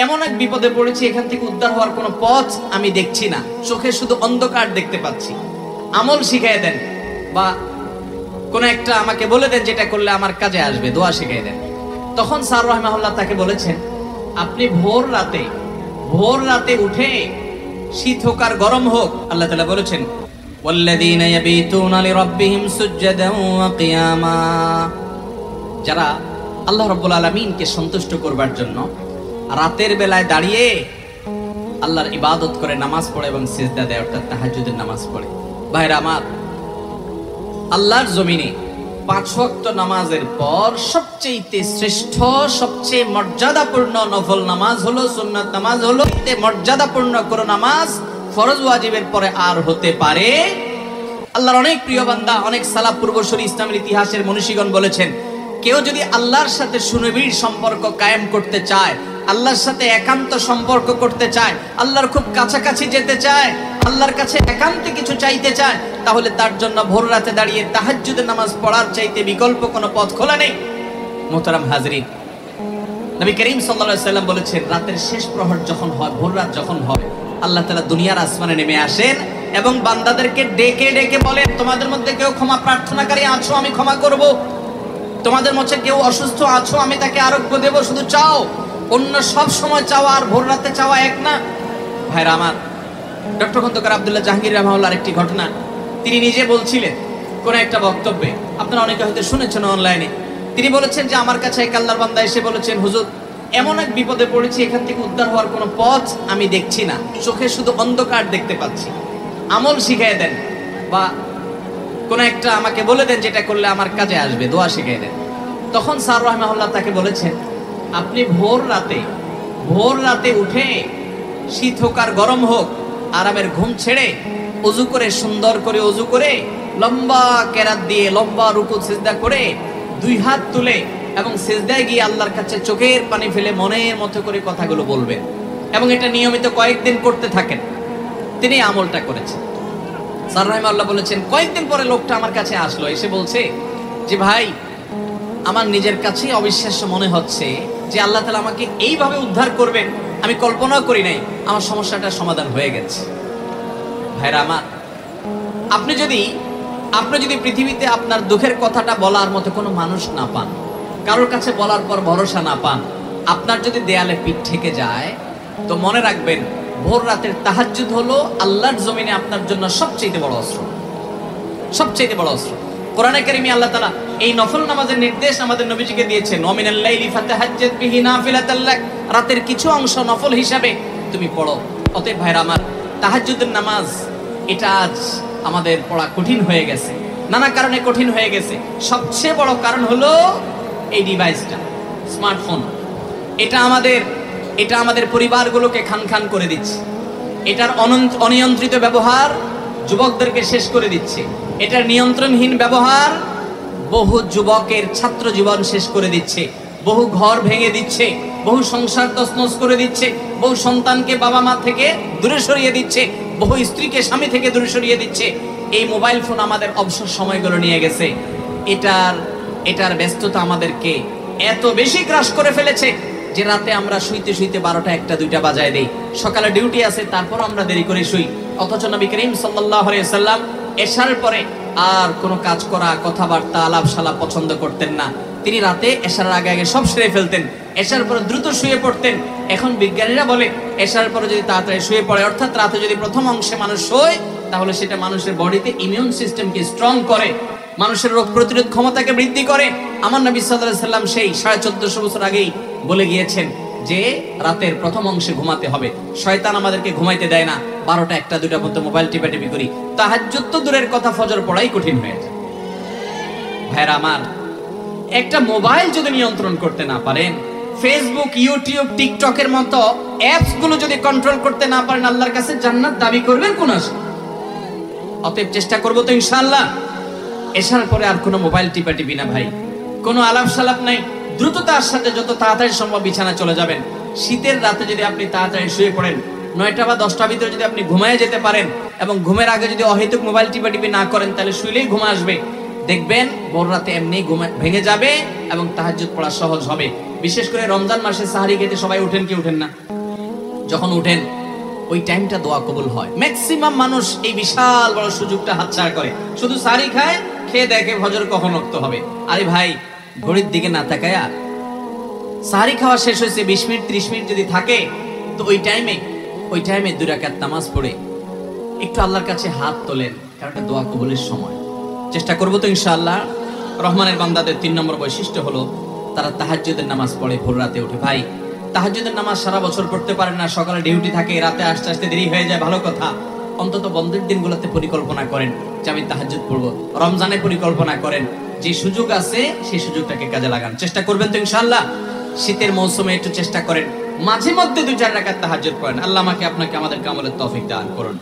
এমন এক বিপদে পড়েছি, এখান থেকে উদ্ধার হওয়ার কোনো পথ আমি দেখছি না, চোখে শুধু অন্ধকার দেখতে পাচ্ছি। আমল শিখিয়ে দেন বা কোন একটা আমাকে বলে দেন যেটা করলে আমার কাজে আসবে, দোয়া শিখিয়ে দেন। তখন স্যার রাহমাহুল্লাহ তাকে বলেছেন, আপনি ভোর রাতে উঠে, শীত হোক আর গরম হোক, আল্লাহ তাআলা বলেছেন ওয়াল্লাযীনা ইয়াবিতুনা লিরাব্বিহিম সুজদান ওয়া কিয়ামা, যারা আল্লাহ রাব্বুল আলামিনকে সন্তুষ্ট করবার জন্য রাতের বেলায় দাঁড়িয়ে আল্লাহর ইবাদত করে, নামাজ পড়ে এবং সিজদা দেয়, অর্থাৎ তাহাজ্জুদের নামাজ পড়ে। ভাইরা আমার, আল্লাহর জমিনে 5 ওয়াক্ত নামাজের পর সবচেয়ে শ্রেষ্ঠ, সবচেয়ে মর্যাদাপূর্ণ নফল নামাজ হলো, সুন্নাত নামাজ হলো। মর্যাদাপূর্ণ কোন নামাজ ফরজ ওয়াজিবের পরে আর হতে পারে? আল্লাহর অনেক প্রিয় বান্দা, অনেক সালাফ পূর্বসূরি ইসলামের ইতিহাসের মনীষীগণ বলেছেন, কেউ যদি আল্লাহর সাথে সুনিবিড় সম্পর্ক কায়েম করতে চায়, আল্লাহর সাথে একান্ত সম্পর্ক করতে চায়, আল্লাহর খুব কাছাকাছি যেতে চায়, আল্লাহর কাছে একান্তে কিছু চাইতে চায়, তাহলে তার জন্য ভোর রাতে দাঁড়িয়ে তাহাজ্জুদের নামাজ পড়ার চাইতে বিকল্প কোনো পথ খোলা নেই। মোহতারাম হাজরিন, নবী করিম সাল্লাল্লাহু আলাইহি ওয়াসাল্লাম বলেছেন, রাতের শেষ প্রহর যখন হয়, ভোর রাত যখন হয়, আল্লাহ তাআলা দুনিয়ার আসমানে নেমে আসেন এবং বান্দাদেরকে ডেকে ডেকে বলেন, তোমাদের মধ্যে কেউ ক্ষমা প্রার্থনাকারী আছো, আমি ক্ষমা করব। তোমাদের মধ্যে কেউ অসুস্থ আছো, আমি তাকে আরোগ্য দেব, শুধু চাও। অন্য সব সময় চাওয়া আর ভোর রাতে চাওয়া এক না। ভাইরা আমার, ডক্টর খন্দকার আব্দুল্লাহ জাহাঙ্গীর রাহমাহুল্লাহর একটি ঘটনা তিনি নিজে বলছিলেন কোন একটা বক্তব্যে, আপনারা অনেকে হয়তো শুনেছেন অনলাইনে। তিনি বলেছেন যে আমার কাছে এক আল্লাহর বান্দা এসে বলেছেন, হুজুর এমন এক বিপদে পড়েছি, এখান থেকে উদ্ধার হওয়ার কোনো পথ আমি দেখছি না, চোখে শুধু অন্ধকার দেখতে পাচ্ছি। আমল শিখিয়ে দেন বা কোন একটা আমাকে বলে দেন যেটা করলে আমার কাজে আসবে, দোয়া শিখিয়ে দেন। তখন স্যার রাহমাহুল্লাহ তাকে বলেছেন, আপনি ভোর রাতে উঠে, শীত হোক আর গরম হোক, আরামের ঘুম ছেড়ে ওযু করে, সুন্দর করে ওযু করে, লম্বা কেরাত দিয়ে লম্বা রুকু সিজদা করে 2 হাত তুলে এবং সিজদায় গিয়ে আল্লাহর কাছে চোখের পানি ফেলে মনের মতো করে কথাগুলো বলবেন এবং এটা নিয়মিত কয়েকদিন করতে থাকেন। তিনি আমলটা করেছেন। স্যার রাহমাহুল্লাহ বলেছেন, কয়েকদিন পরে লোকটা আমার কাছে আসলো, এসে বলছে যে ভাই, আমার নিজের কাছেই অবিশ্বাস্য মনে হচ্ছে যে আল্লাহ তাআলা আমাকে এইভাবে উদ্ধার করবেন, আমি কল্পনাও করি নাই, আমার সমস্যাটার সমাধান হয়ে গেছে। ভাইরা আমার, আপনি যদি পৃথিবীতে আপনার দুঃখের কথাটা বলার মতো কোনো মানুষ না পান, কারোর কাছে বলার পর ভরসা না পান, আপনার যদি দেয়ালে পিঠ ঠেকে যায়, তো মনে রাখবেন ভোর রাতের তাহাজ্জুদ হলো আল্লাহর জমিনে আপনার জন্য সবচেয়ে বড় অস্ত্র, সবচেয়ে বড় অস্ত্র। কোরআনে কারিমে আল্লাহ তাআলা এই নফল নামাজের নির্দেশ আমাদের নবীজিকে দিয়েছেন, ওয়ামিনাল লাইলি ফাতাহাজ্জাদ বিহি নাফিলাতাল লাক, রাতের কিছু অংশ নফল হিসাবে তুমি পড়ো। অতএব ভাইরা আমার, তাহাজ্জুদের নামাজ এটা আজ আমাদের পড়া কঠিন হয়ে গেছে, নানা কারণে কঠিন হয়ে গেছে। সবচেয়ে বড় কারণ হলো এই ডিভাইসটা, স্মার্টফোন। এটা আমাদের পরিবারগুলোকে খান করে দিচ্ছে। এটার অনিয়ন্ত্রিত ব্যবহার যুবকদেরকে শেষ করে দিচ্ছে। এটার নিয়ন্ত্রণহীন ব্যবহার বহু যুবকের ছাত্র জীবন শেষ করে দিচ্ছে, বহু ঘর ভেঙে দিচ্ছে, বহু সংসার তছনছ করে দিচ্ছে, বহু সন্তানকে বাবা মা থেকে দূরে সরিয়ে দিচ্ছে, বহু স্ত্রীকে স্বামী থেকে দূরে সরিয়ে দিচ্ছে। এই মোবাইল ফোন আমাদের অবসর সময়গুলো নিয়ে গেছে। এটার ব্যস্ততা আমাদেরকে এত বেশি গ্রাস করে ফেলেছে যে রাতে আমরা শুইতে 12টা 1টা 2টা বাজায় দেই। সকালে ডিউটি আছে, তারপর আমরা দেরি করে শুই। অথচ নবী করিম সাল্লাল্লাহু আলাইহি ওয়াসাল্লাম এশার পরে আর কোনো কাজ করা, কথাবার্তা, আলাপ সালাপ পছন্দ করতেন না। তিনি রাতে এশার আগে সব সেরে ফেলতেন, এশার পরে দ্রুত শুয়ে পড়তেন। এখন বিজ্ঞানীরা বলে এশার পরে যদি তাড়াতাড়ি শুয়ে পড়ে, অর্থাৎ রাতে যদি প্রথম অংশে মানুষ শোয়, তাহলে সেটা মানুষের বডিতে ইমিউন সিস্টেমকে স্ট্রং করে, মানুষের রোগ প্রতিরোধ ক্ষমতাকে বৃদ্ধি করে। আমার নবী সাল্লাল্লাহু আলাইহি ওয়াসাল্লাম সেই 1450 বছর আগেই বলে গিয়েছেন যে রাতের প্রথম অংশে ঘুমাতে হবে। শয়তান আমাদেরকে ঘুমাইতে দেয় না, 12টা 1টা 2টা পর্যন্ত মোবাইল টিপাটিপি করি। তাহাজ্জুদ তো দূরের কথা, ফজর পড়াই কঠিন হয়ে যায়। ভাইরা আমার, একটা মোবাইল যদি নিয়ন্ত্রণ করতে না পারেন, ফেসবুক, ইউটিউব, টিকটকের মতো অ্যাপস গুলো যদি কন্ট্রোল করতে না পারেন, আল্লাহর কাছে জান্নাত দাবি করবেন কোন আশা? অতএব চেষ্টা করবো তো ইনশাআল্লাহ এশার পরে আর কোনো মোবাইল টিপাটিপি না ভাই, কোনো আলাপ সালাপ নাই, দ্রুততার সাথে যত তাড়াতাড়ি সম্ভব বিছানায় চলে যাবেন। শীতের রাতে যদি আপনি তাড়াতাড়ি শুয়ে পড়েন, 9টা বা 10টার ভিতরে যদি আপনি ঘুমায় যেতে পারেন এবং ঘুমের আগে যদি অহেতুক মোবাইল টিপাটিপি না করেন, তাহলে শুইলেই ঘুম আসবে। দেখবেন ভোর রাতে এমনি ঘুম ভেঙে যাবে এবং তাহাজ্জুদ পড়া সহজ হবে। বিশেষ করে রমজান মাসে সাহারি খেতে সবাই উঠেন কি উঠেন না? যখন উঠেন ওই টাইমটা দোয়া কবুল হয়। ম্যাক্সিমাম মানুষ এই বিশাল বড় সুযোগটা হাতছাড়া করে, শুধু সাহারি খায়, খেয়ে দেখে ফজর কখন রক্ত হবে। আরে ভাই, ঘড়ির দিকে না তাকায়া সাহারি খাওয়া শেষ হয়েছে 20 মিনিট 30 মিনিট যদি থাকে, তো ওই টাইমে 2 রাকাত নামাজ পড়ে একটু আল্লাহর কাছে হাত তোলেন, কারণ এটা দোয়া কবুলের সময়। চেষ্টা করবো তো ইনশাআল্লাহ। রহমানের বান্দাদের 3 নম্বর বৈশিষ্ট্য হলো তারা তাহাজ্জুদের নামাজ পড়ে, ভোর রাতে উঠে। ভাই, তাহাজ্জুদের নামাজ সারা বছর পড়তে পারেন না, সকালে ডিউটি থাকে, রাতে আসতে আসতে দেরি হয়ে যায়, ভালো কথা। অন্তত বন্ধের দিনগুলোতে পরিকল্পনা করেন যে আমি তাহাজ্জুদ পড়বো। রমজানে পরিকল্পনা করেন, যে সুযোগ আছে সেই সুযোগটাকে কাজে লাগান। চেষ্টা করবেন তো ইনশাআল্লাহ। শীতের মৌসুমে একটু চেষ্টা করেন, মাঝে মধ্যে 2-4 রাকাত তাহাজ্জুদ পড়েন। আল্লাহ আমাকে আপনাকে আমাদেরকে আমলের তৌফিক দান করুন।